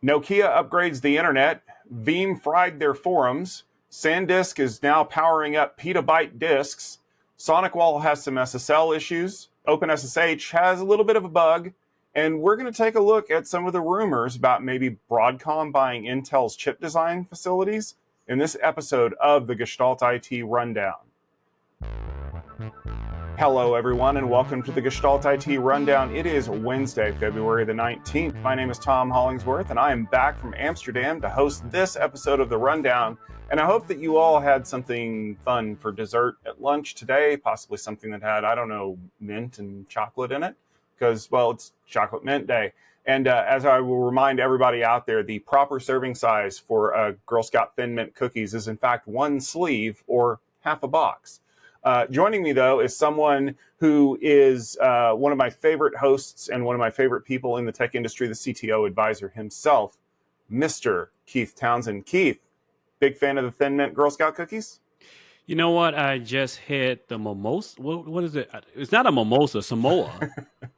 Nokia upgrades the internet. Veeam fried their forums. SanDisk is now powering up petabyte disks. SonicWall has some SSL issues. OpenSSH has a little bit of a bug. And we're going to take a look at some of the rumors about maybe Broadcom buying Intel's chip design facilities in this episode of the Gestalt IT Rundown. Hello, everyone, and welcome to the Gestalt IT Rundown. It is Wednesday, February the 19th. My name is Tom Hollingsworth, and I am back from Amsterdam to host this episode of the Rundown. And I hope that you all had something fun for dessert at lunch today, possibly something that had, I don't know, mint and chocolate in it, because, well, it's Chocolate Mint Day. And as I will remind everybody out there, the proper serving size for Girl Scout Thin Mint cookies is, in fact, one sleeve or half a box. Joining me, though, is someone who is one of my favorite hosts and one of my favorite people in the tech industry, the CTO advisor himself, Mr. Keith Townsend. Keith, big fan of the Thin Mint Girl Scout cookies? You know what? I just had the mimosa. What is it? It's not a mimosa, Samoa.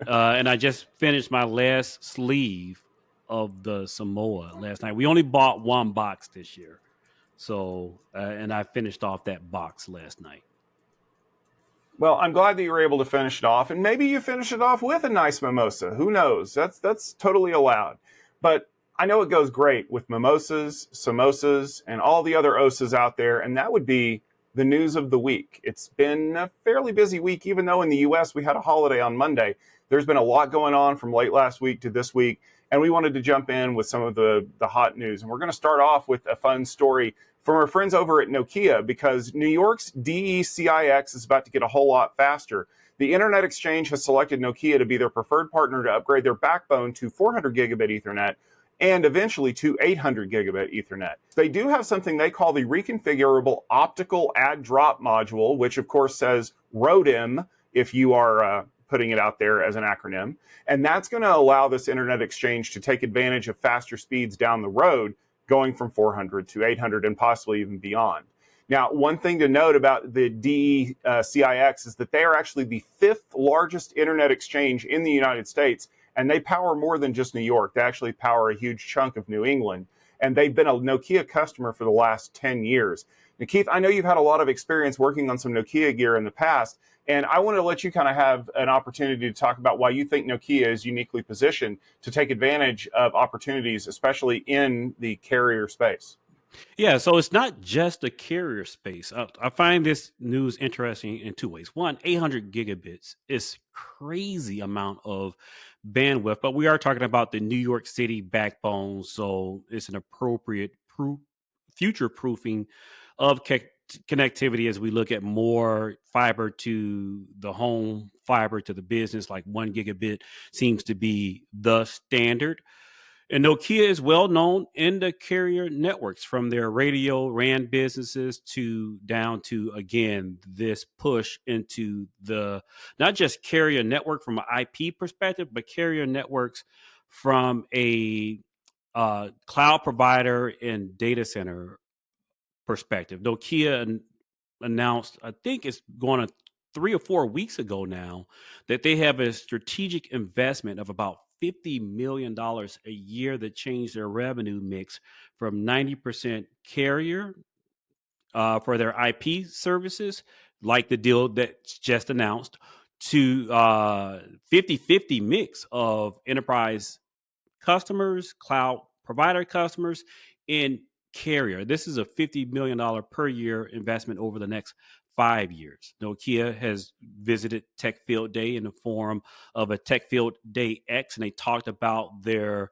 And I just finished my last sleeve of the Samoa last night. We only bought one box this year. So, and I finished off that box last night. Well, I'm glad that you were able to finish it off, and maybe you finish it off with a nice mimosa. Who knows? That's totally allowed. But I know it goes great with mimosas, samosas, and all the other osas out there, and that would be the news of the week. It's been a fairly busy week, even though in the U.S. we had a holiday on Monday. There's been a lot going on from late last week to this week, and we wanted to jump in with some of the hot news. And we're going to start off with a fun story from our friends over at Nokia, because New York's DECIX is about to get a whole lot faster. The Internet Exchange has selected Nokia to be their preferred partner to upgrade their backbone to 400 gigabit Ethernet and eventually to 800 gigabit Ethernet. They do have something they call the reconfigurable optical add-drop module, which of course says ROADM if you are putting it out there as an acronym. And that's going to allow this Internet Exchange to take advantage of faster speeds down the road, going from 400 to 800 and possibly even beyond. Now, one thing to note about the DECIX is that they are actually the fifth largest Internet exchange in the United States, and they power more than just New York. They actually power a huge chunk of New England, and they've been a Nokia customer for the last 10 years. Now, Keith, I know you've had a lot of experience working on some Nokia gear in the past, and I want to let you kind of have an opportunity to talk about why you think Nokia is uniquely positioned to take advantage of opportunities, especially in the carrier space. Yeah, so it's not just the carrier space. I find this news interesting in two ways. One, 800 gigabits is crazy amount of bandwidth, but we are talking about the New York City backbone, so it's an appropriate future-proofing of connectivity as we look at more fiber to the home, fiber to the business. Like 1 gigabit seems to be the standard. And Nokia is well known in the carrier networks, from their radio RAN businesses to down to, again, this push into the not just carrier network from an IP perspective, but carrier networks from a cloud provider and data center perspective. Nokia announced, I think it's going to 3 or 4 weeks ago now, that they have a strategic investment of about $50 million a year that changed their revenue mix from 90% carrier for their IP services, like the deal that's just announced, to 50-50 mix of enterprise customers, cloud provider customers, and carrier. This is a $50 million per year investment over the next 5 years. Nokia has visited Tech Field Day in the form of a Tech Field Day X, and they talked about their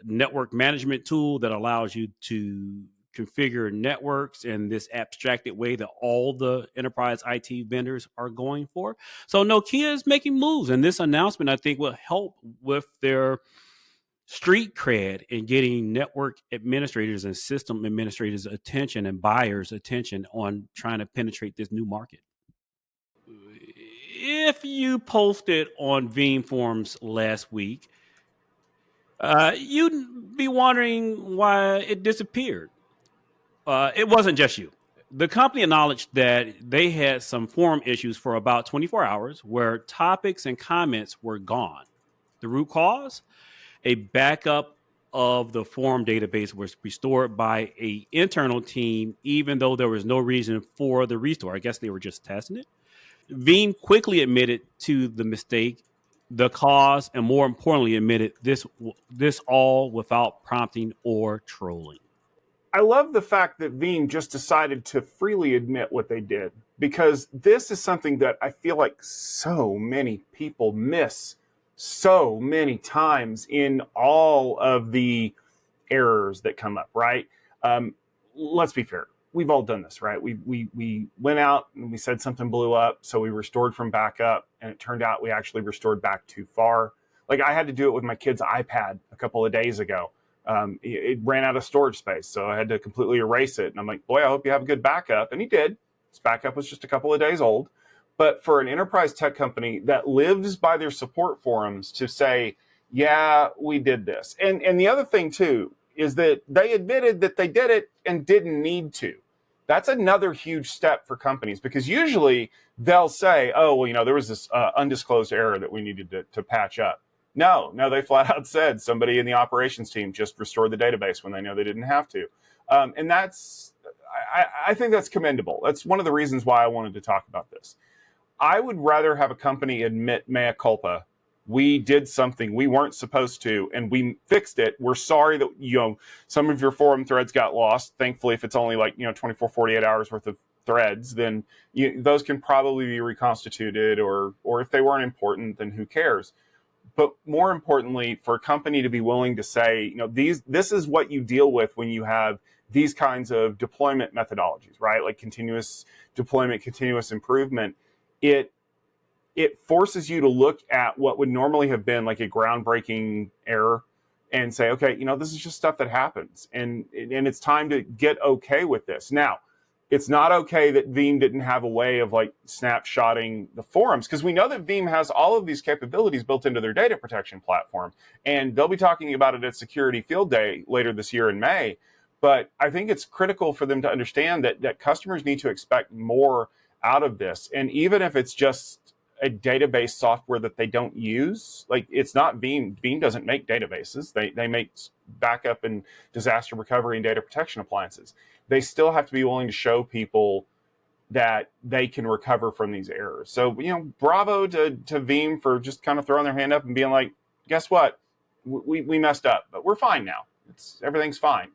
network management tool that allows you to configure networks in this abstracted way that all the enterprise IT vendors are going for. So Nokia is making moves, and this announcement, I think, will help with their street cred in getting network administrators and system administrators' attention and buyers' attention on trying to penetrate this new market. If you posted on Veeam forums last week, you'd be wondering why it disappeared. It wasn't just you. The company acknowledged that they had some forum issues for about 24 hours where topics and comments were gone. The root cause? A backup of the forum database was restored by a internal team, even though there was no reason for the restore. I guess they were just testing it. Veeam quickly admitted to the mistake, the cause, and more importantly, admitted this all without prompting or trolling. I love the fact that Veeam just decided to freely admit what they did, because this is something that I feel like so many people miss so many times in all of the errors that come up, right? Let's be fair. We've all done this, right? We went out and we said something blew up, so we restored from backup, and it turned out we actually restored back too far. Like, I had to do it with my kid's iPad a couple of days ago. It ran out of storage space, so I had to completely erase it. And I'm like, boy, I hope you have a good backup. And he did. His backup was just a couple of days old. But for an enterprise tech company that lives by their support forums to say, yeah, we did this. And the other thing, too, is that they admitted that they did it and didn't need to. That's another huge step for companies, because usually they'll say, oh, well, there was this undisclosed error that we needed to patch up. No, they flat out said somebody in the operations team just restored the database when they know they didn't have to. And I think that's commendable. That's one of the reasons why I wanted to talk about this. I would rather have a company admit mea culpa. We did something we weren't supposed to, and we fixed it. We're sorry that, some of your forum threads got lost. Thankfully, if it's only 24, 48 hours worth of threads, then those can probably be reconstituted, or if they weren't important, then who cares? But more importantly, for a company to be willing to say, this is what you deal with when you have these kinds of deployment methodologies, right? Like continuous deployment, continuous improvement. It forces you to look at what would normally have been like a groundbreaking error and say, okay, this is just stuff that happens. And it's time to get okay with this. Now, it's not okay that Veeam didn't have a way of snapshotting the forums, because we know that Veeam has all of these capabilities built into their data protection platform, and they'll be talking about it at Security Field Day later this year in May. But I think it's critical for them to understand that customers need to expect more out of this. And even if it's just a database software that they don't use, it's not Veeam. Veeam doesn't make databases. They make backup and disaster recovery and data protection appliances. They still have to be willing to show people that they can recover from these errors. So, bravo to Veeam for just kind of throwing their hand up and being like, guess what? We messed up, but we're fine now. Everything's fine.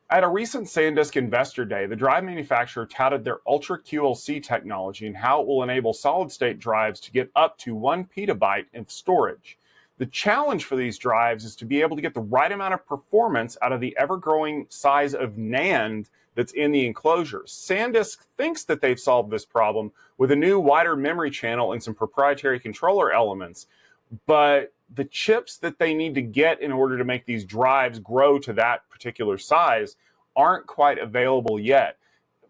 At a recent SanDisk Investor Day, the drive manufacturer touted their Ultra QLC technology and how it will enable solid-state drives to get up to 1 petabyte of storage. The challenge for these drives is to be able to get the right amount of performance out of the ever-growing size of NAND that's in the enclosures. SanDisk thinks that they've solved this problem with a new wider memory channel and some proprietary controller elements, but the chips that they need to get in order to make these drives grow to that particular size aren't quite available yet.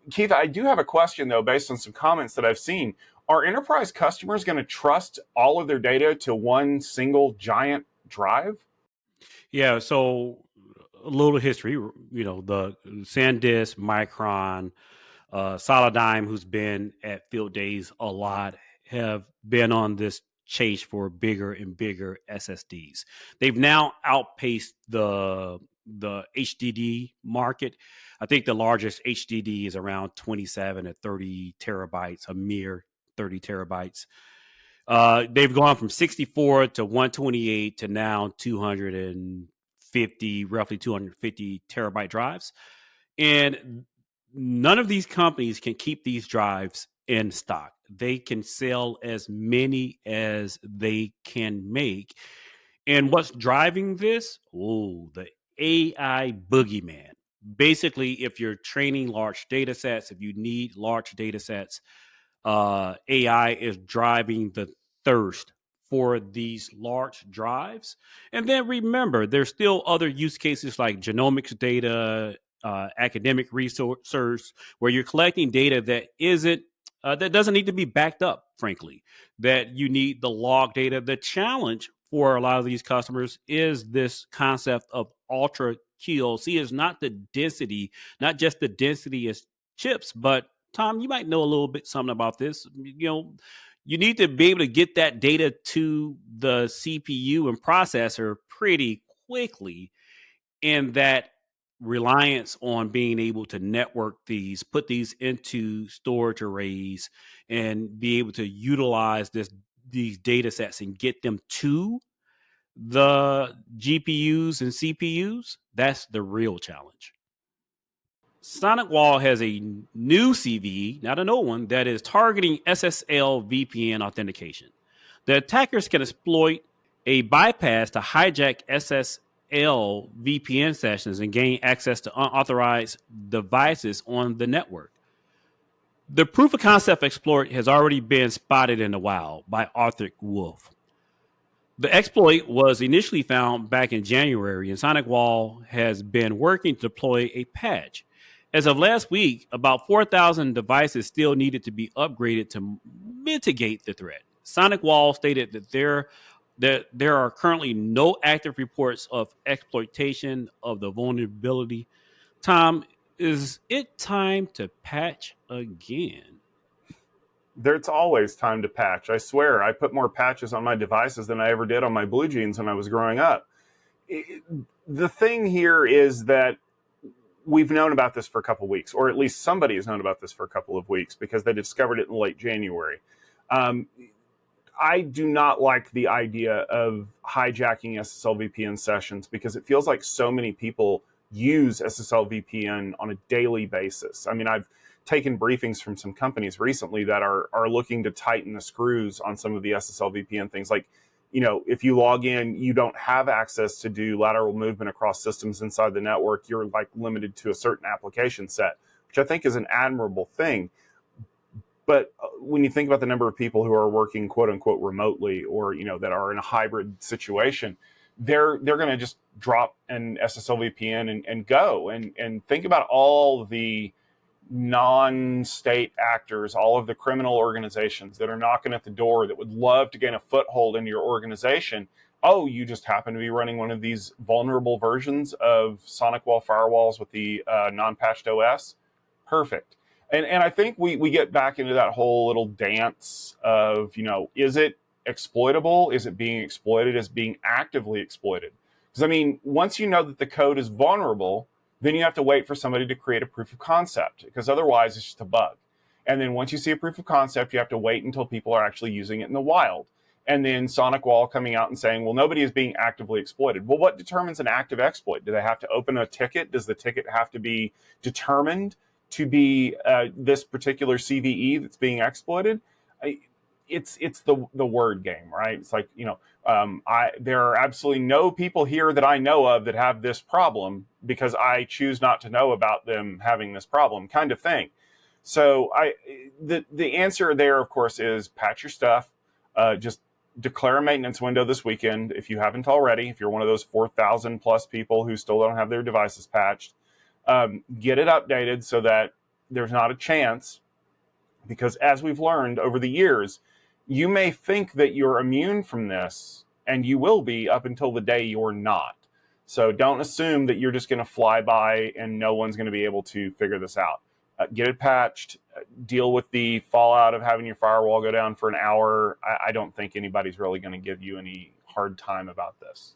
Keith, I do have a question, though, based on some comments that I've seen. Are enterprise customers going to trust all of their data to one single giant drive? Yeah, so a little history, the SanDisk, Micron, Solidigm, who's been at Field Days a lot, have been on this chase for bigger and bigger SSDs. They've now outpaced the HDD market. I think the largest HDD is around 27 to 30 terabytes, a mere 30 terabytes. They've gone from 64 to 128 to now 250, roughly 250 terabyte drives. And none of these companies can keep these drives in stock. They can sell as many as they can make. And what's driving this? The AI boogeyman. Basically, if you're training large data sets, if you need large data sets, AI is driving the thirst for these large drives. And then remember, there's still other use cases like genomics data, academic research, where you're collecting data that doesn't need to be backed up, frankly, that you need the log data. The challenge for a lot of these customers is this concept of ultra QLC is not the density, not just the density as chips, but Tom, you might know a little bit something about this. You need to be able to get that data to the CPU and processor pretty quickly. and that reliance on being able to network these, put these into storage arrays, and be able to utilize these data sets and get them to the GPUs and CPUs, that's the real challenge. SonicWall has a new CVE, not an old one, that is targeting SSL VPN authentication. The attackers can exploit a bypass to hijack SSL VPN sessions and gain access to unauthorized devices on the network. The proof of concept exploit has already been spotted in the wild by Arctic Wolf. The exploit was initially found back in January, and SonicWall has been working to deploy a patch. As of last week, about 4,000 devices still needed to be upgraded to mitigate the threat. SonicWall stated that there are currently no active reports of exploitation of the vulnerability. Tom, is it time to patch again? There's always time to patch. I swear, I put more patches on my devices than I ever did on my blue jeans when I was growing up. The thing here is that we've known about this for a couple of weeks, or at least somebody has known about this for a couple of weeks because they discovered it in late January. I do not like the idea of hijacking SSL VPN sessions because it feels like so many people use SSL VPN on a daily basis. I mean, I've taken briefings from some companies recently that are looking to tighten the screws on some of the SSL VPN things. Like, if you log in, you don't have access to do lateral movement across systems inside the network. You're like limited to a certain application set, which I think is an admirable thing. But when you think about the number of people who are working quote unquote remotely, or that are in a hybrid situation, they're going to just drop an SSL VPN and go and think about all the non-state actors, all of the criminal organizations that are knocking at the door that would love to gain a foothold into your organization. Oh, you just happen to be running one of these vulnerable versions of SonicWall firewalls with the non-patched OS. Perfect. And I think we get back into that whole little dance of, is it exploitable? Is it being exploited? Is it being actively exploited? Because, I mean, once you know that the code is vulnerable, then you have to wait for somebody to create a proof of concept, because otherwise it's just a bug. And then once you see a proof of concept, you have to wait until people are actually using it in the wild. And then SonicWall coming out and saying, well, nobody is being actively exploited. Well, what determines an active exploit? Do they have to open a ticket? Does the ticket have to be determined to be this particular CVE that's being exploited? It's the word game, right? It's like, there are absolutely no people here that I know of that have this problem because I choose not to know about them having this problem, kind of thing. So the answer there, of course, is patch your stuff. Just declare a maintenance window this weekend if you haven't already. If you're one of those 4,000 plus people who still don't have their devices patched, get it updated so that there's not a chance. Because as we've learned over the years, you may think that you're immune from this, and you will be up until the day you're not. So don't assume that you're just going to fly by and no one's going to be able to figure this out. Get it patched, deal with the fallout of having your firewall go down for an hour. I don't think anybody's really going to give you any hard time about this.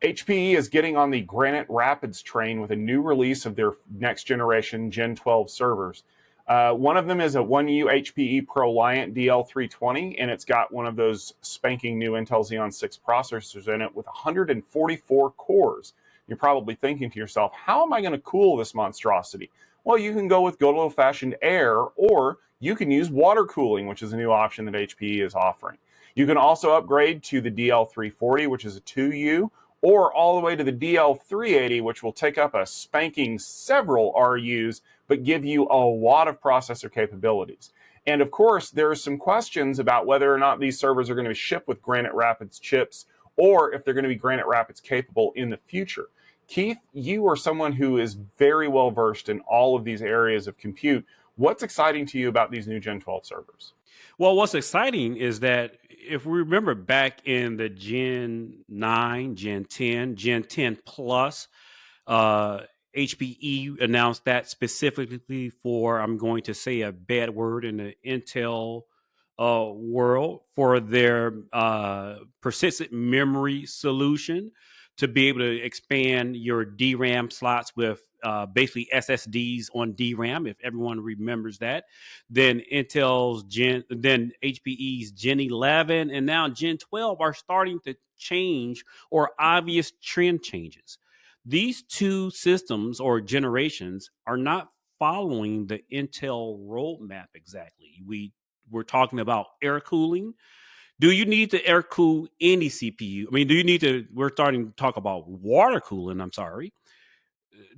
HPE is getting on the Granite Rapids train with a new release of their next generation Gen 12 servers. One of them is a 1U HPE ProLiant DL320, and it's got one of those spanking new Intel Xeon 6 processors in it with 144 cores. You're probably thinking to yourself, how am I going to cool this monstrosity? Well, you can go with good old-fashioned air, or you can use water cooling, which is a new option that HPE is offering. You can also upgrade to the DL340, which is a 2U, or all the way to the DL380, which will take up a spanking several RUs, but give you a lot of processor capabilities. And of course, there are some questions about whether or not these servers are going to be shipped with Granite Rapids chips, or if they're going to be Granite Rapids capable in the future. Keith, you are someone who is very well versed in all of these areas of compute. What's exciting to you about these new Gen 12 servers? Well, what's exciting is that if we remember back in the Gen 9, Gen 10, Gen 10 Plus, HPE announced that specifically for, I'm going to say a bad word in the Intel world, for their persistent memory solution to be able to expand your DRAM slots with basically SSDs on DRAM, if everyone remembers that. Then then HPE's Gen 11 and now Gen 12 are starting to change, or obvious trend changes. These two systems or generations are not following the Intel roadmap exactly. We're talking about air cooling. Do you need to air cool any CPU? I mean, we're starting to talk about water cooling. I'm sorry.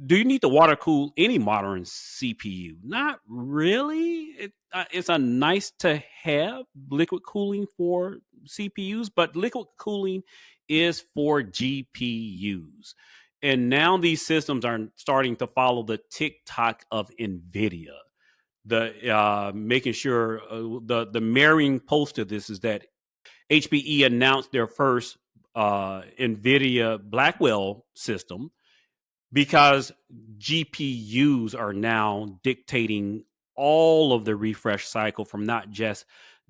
Do you need to water cool any modern CPU? Not really. It's a nice to have liquid cooling for CPUs, but liquid cooling is for GPUs. And now these systems are starting to follow the TikTok of NVIDIA. The making sure the marrying post of this is that HPE announced their first NVIDIA Blackwell system because GPUs are now dictating all of the refresh cycle from not just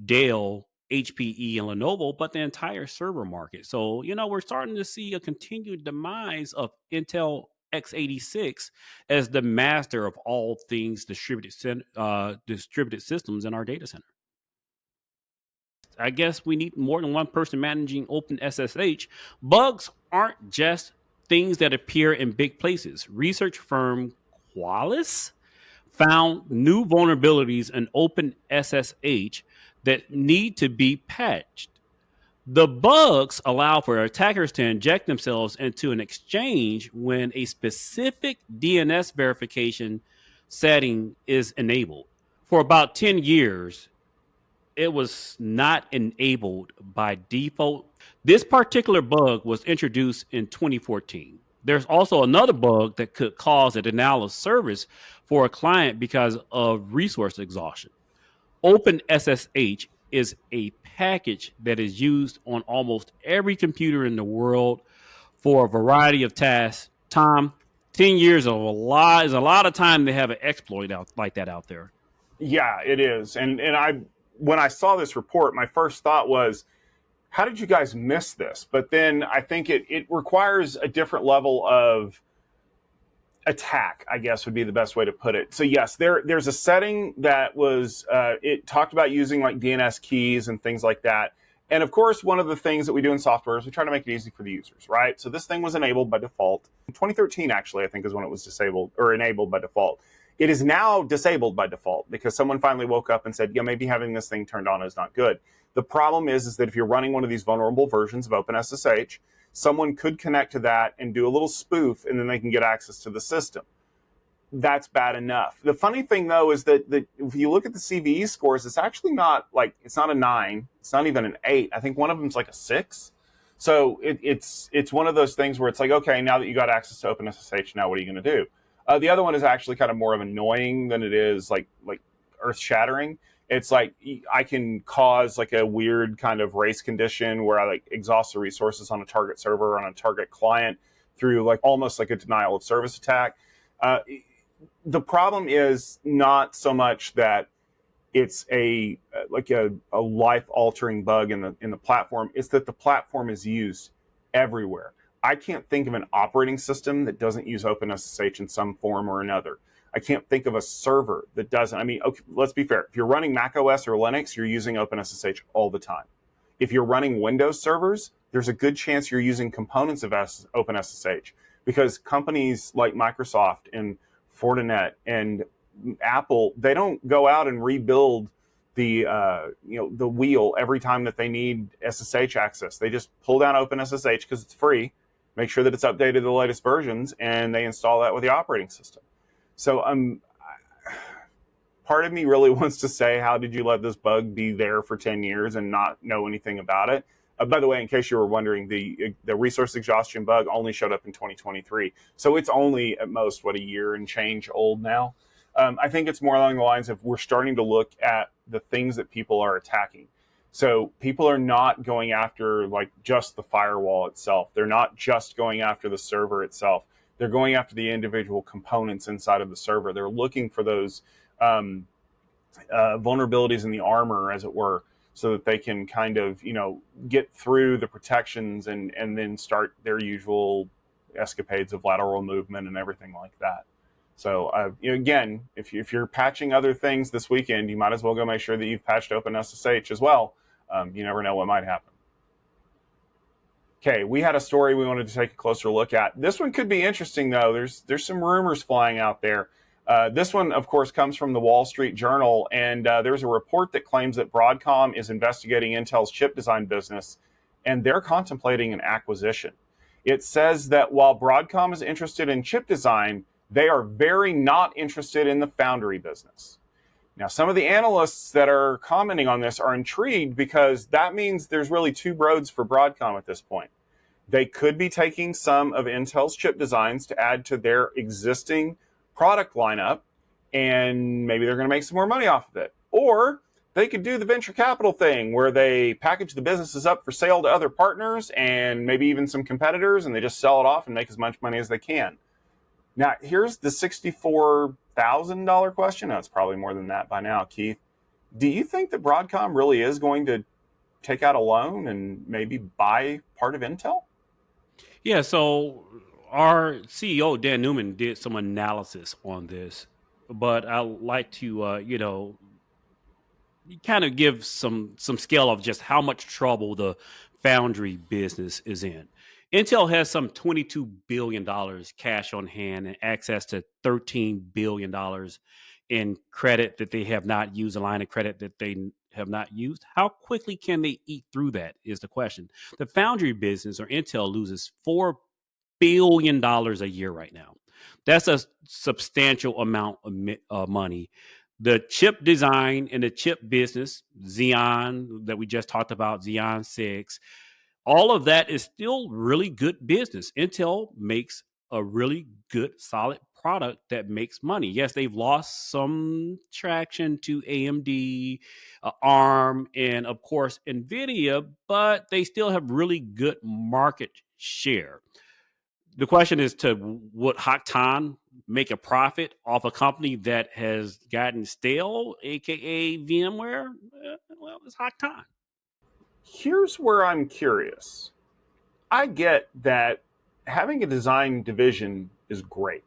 Dell, HPE, and Lenovo, but the entire server market. So, we're starting to see a continued demise of Intel x86 as the master of all things distributed systems in our data center. I guess we need more than one person managing OpenSSH. Bugs aren't just things that appear in big places. Research firm Qualys found new vulnerabilities in OpenSSH that need to be patched. The bugs allow for attackers to inject themselves into an exchange when a specific DNS verification setting is enabled. For about 10 years, it was not enabled by default. This particular bug was introduced in 2014. There's also another bug that could cause a denial of service for a client because of resource exhaustion. OpenSSH is a package that is used on almost every computer in the world for a variety of tasks. Tom, 10 years is a lot of time to have an exploit like that out there. Yeah, it is. And when I saw this report, my first thought was, how did you guys miss this? But then I think it requires a different level of attack, I guess would be the best way to put it. So yes, there's a setting that was, it talked about using like DNS keys and things like that. And of course, one of the things that we do in software is we try to make it easy for the users, right? So this thing was enabled by default. In 2013, actually, I think is when it was disabled or enabled by default. It is now disabled by default because someone finally woke up and said, yeah, maybe having this thing turned on is not good. The problem is that if you're running one of these vulnerable versions of OpenSSH, someone could connect to that and do a little spoof, and then they can get access to the system. That's bad enough. The funny thing, though, is that if you look at the CVE scores, it's actually not like, it's not a 9. It's not even an 8. I think one of them's like a 6. So it's one of those things where it's like, okay, now that you got access to OpenSSH, now what are you going to do? The other one is actually kind of more of annoying than it is like earth-shattering. It's like I can cause like a weird kind of race condition where I like exhaust the resources on a target server or on a target client through like almost like a denial of service attack. The problem is not so much that it's a life-altering bug in the platform. It's that the platform is used everywhere. I can't think of an operating system that doesn't use OpenSSH in some form or another. I can't think of a server that doesn't. I mean, okay, let's be fair. If you're running Mac OS or Linux, you're using OpenSSH all the time. If you're running Windows servers, there's a good chance you're using components of OpenSSH because companies like Microsoft and Fortinet and Apple, they don't go out and rebuild the wheel every time that they need SSH access. They just pull down OpenSSH because it's free, make sure that it's updated to the latest versions, and they install that with the operating system. So part of me really wants to say, how did you let this bug be there for 10 years and not know anything about it? By the way, in case you were wondering, the resource exhaustion bug only showed up in 2023. So it's only at most, a year and change old now. I think it's more along the lines of we're starting to look at the things that people are attacking. So people are not going after like just the firewall itself. They're not just going after the server itself. They're going after the individual components inside of the server. They're looking for those vulnerabilities in the armor, as it were. so that they can kind of, get through the protections and then start their usual escapades of lateral movement and everything like that. So again, if you're patching other things this weekend, you might as well go make sure that you've patched OpenSSH as well. You never know what might happen. Okay, we had a story we wanted to take a closer look at. This one could be interesting, though. There's some rumors flying out there. This one, of course, comes from the Wall Street Journal, and there's a report that claims that Broadcom is investigating Intel's chip design business, and they're contemplating an acquisition. It says that while Broadcom is interested in chip design, they are very not interested in the foundry business. Now, some of the analysts that are commenting on this are intrigued because that means there's really two roads for Broadcom at this point. They could be taking some of Intel's chip designs to add to their existing product lineup, and maybe they're going to make some more money off of it. Or they could do the venture capital thing where they package the businesses up for sale to other partners and maybe even some competitors, and they just sell it off and make as much money as they can. Now, here's the $64,000 question. No, it's probably more than that by now, Keith. Do you think that Broadcom really is going to take out a loan and maybe buy part of Intel? Yeah, so our CEO, Dan Newman, did some analysis on this, but I like to, kind of give some scale of just how much trouble the foundry business is in. Intel has some $22 billion cash on hand and access to $13 billion in credit that they have not used, a line of credit that they have not used. How quickly can they eat through that is the question. The foundry business, or Intel, loses $4 billion a year right now. That's a substantial amount of money. The chip design and the chip business, Xeon that we just talked about, Xeon 6, all of that is still really good business. Intel makes a really good, solid product that makes money. Yes, they've lost some traction to AMD, ARM, and of course, NVIDIA, but they still have really good market share. The question is, would Hock Tan make a profit off a company that has gotten stale, aka VMware? Well, it's Hock Tan. Here's where I'm curious. I get that having a design division is great.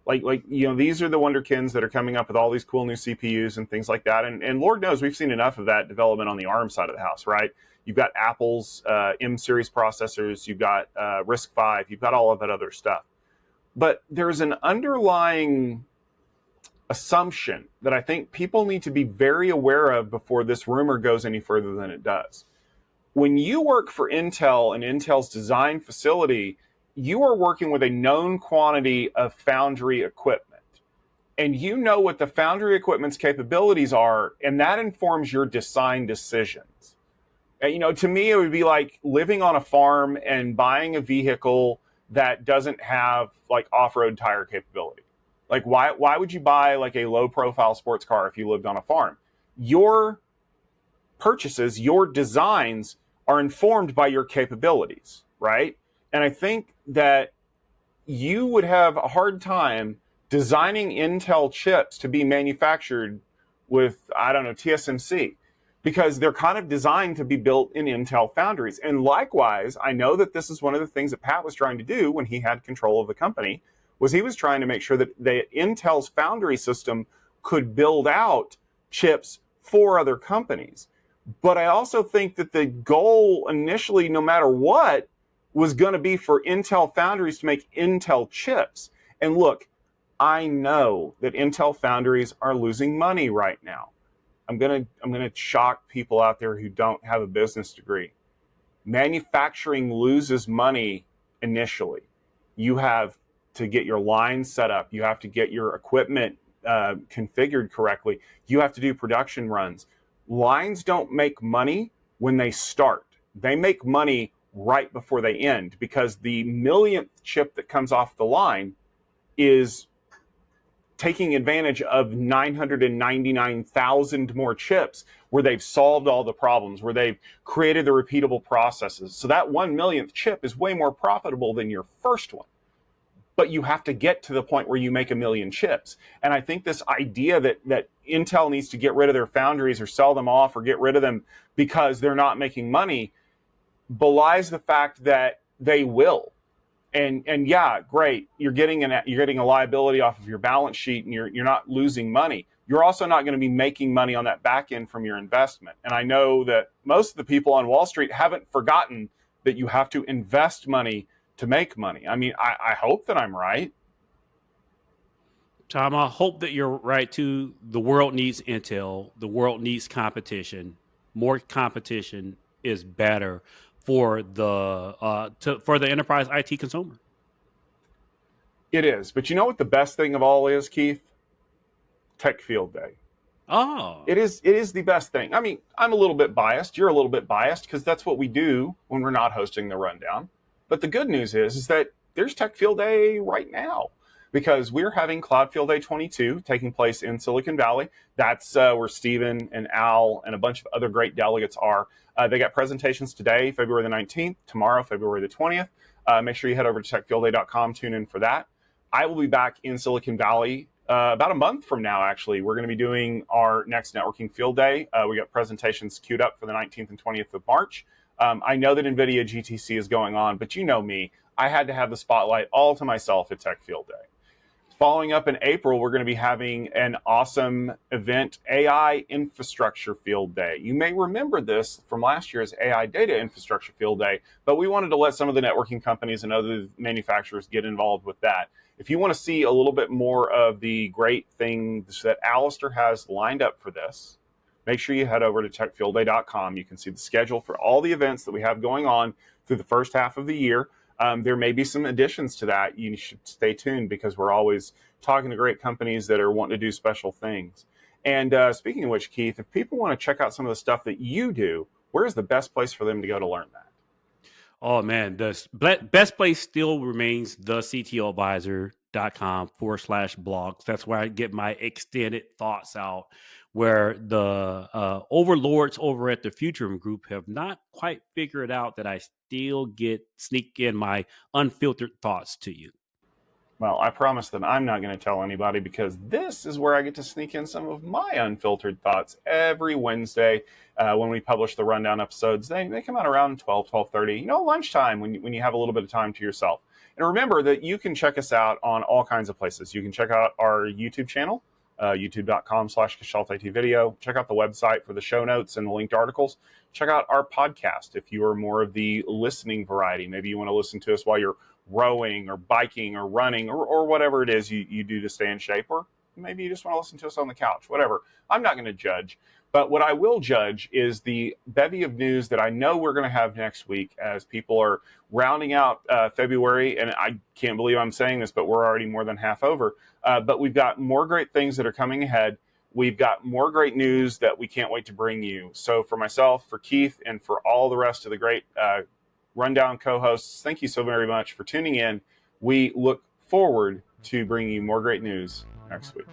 These are the wonderkins that are coming up with all these cool new CPUs and things like that. And Lord knows we've seen enough of that development on the ARM side of the house, right? You've got Apple's M-series processors, you've got RISC-V, you've got all of that other stuff. But there's an underlying assumption that I think people need to be very aware of before this rumor goes any further than it does. When you work for Intel and Intel's design facility, you are working with a known quantity of foundry equipment. And you know what the foundry equipment's capabilities are, and that informs your design decisions. To me, it would be like living on a farm and buying a vehicle that doesn't have off-road tire capability. Why would you buy a low-profile sports car if you lived on a farm? Your purchases, your designs are informed by your capabilities, right? And I think that you would have a hard time designing Intel chips to be manufactured with, TSMC, because they're kind of designed to be built in Intel foundries. And likewise, I know that this is one of the things that Pat was trying to do when he had control of the company, was he was trying to make sure that Intel's foundry system could build out chips for other companies. But I also think that the goal initially, no matter what, was going to be for Intel foundries to make Intel chips. And look, I know that Intel foundries are losing money right now. I'm gonna shock people out there who don't have a business degree. Manufacturing loses money initially. You have to get your line set up. You have to get your equipment configured correctly. You have to do production runs. Lines don't make money when they start. They make money right before they end, because the millionth chip that comes off the line is taking advantage of 999,000 more chips where they've solved all the problems, where they've created the repeatable processes. So that 1 millionth chip is way more profitable than your first one. but you have to get to the point where you make 1 million chips. And I think this idea that Intel needs to get rid of their foundries or sell them off or get rid of them because they're not making money belies the fact that they will. And yeah, great, you're getting a liability off of your balance sheet, and you're not losing money. You're also not going to be making money on that back end from your investment. And I know that most of the people on Wall Street haven't forgotten that you have to invest money to make money. I mean, I hope that I'm right. Tom, I hope that you're right too. The world needs Intel. The world needs competition. More competition is better for the enterprise IT consumer. It is. But you know what the best thing of all is, Keith? Tech Field Day. Oh. It is the best thing. I mean, I'm a little bit biased. You're a little bit biased because that's what we do when we're not hosting the rundown. But the good news is that there's Tech Field Day right now, because we're having Cloud Field Day 22 taking place in Silicon Valley. That's where Steven and Al and a bunch of other great delegates are. They got presentations today, February the 19th, tomorrow, February the 20th. Make sure you head over to techfieldday.com, tune in for that. I will be back in Silicon Valley about a month from now, actually. We're going to be doing our next networking field day. We got presentations queued up for the 19th and 20th of March. I know that NVIDIA GTC is going on, but you know me. I had to have the spotlight all to myself at Tech Field Day. Following up in April, we're going to be having an awesome event, AI Infrastructure Field Day. You may remember this from last year's AI Data Infrastructure Field Day, but we wanted to let some of the networking companies and other manufacturers get involved with that. If you want to see a little bit more of the great things that Alistair has lined up for this, make sure you head over to techfieldday.com. You can see the schedule for all the events that we have going on through the first half of the year. There may be some additions to that. You should stay tuned because we're always talking to great companies that are wanting to do special things. And speaking of which, Keith, if people want to check out some of the stuff that you do, where's the best place for them to go to learn that? Oh, man, the best place still remains the CTOadvisor.com/blogs. That's where I get my extended thoughts out, where the overlords over at the Futurum Group have not quite figured out that I still sneak in my unfiltered thoughts to you. Well, I promise that I'm not going to tell anybody, because this is where I get to sneak in some of my unfiltered thoughts every Wednesday when we publish the rundown episodes. They come out around 12:30, lunchtime when you have a little bit of time to yourself. And remember that you can check us out on all kinds of places. You can check out our YouTube channel, youtube.com/Gestalt IT video. Check out the website for the show notes and the linked articles. Check out our podcast if you are more of the listening variety. Maybe you want to listen to us while you're rowing or biking or running or whatever it is you do to stay in shape, or maybe you just want to listen to us on the couch, whatever. I'm not going to judge, but what I will judge is the bevy of news that I know we're going to have next week as people are rounding out February. And I can't believe I'm saying this, but we're already more than half over. But we've got more great things that are coming ahead. We've got more great news that we can't wait to bring you. So for myself, for Keith, and for all the rest of the great Rundown co-hosts, thank you so very much for tuning in. We look forward to bringing you more great news next week.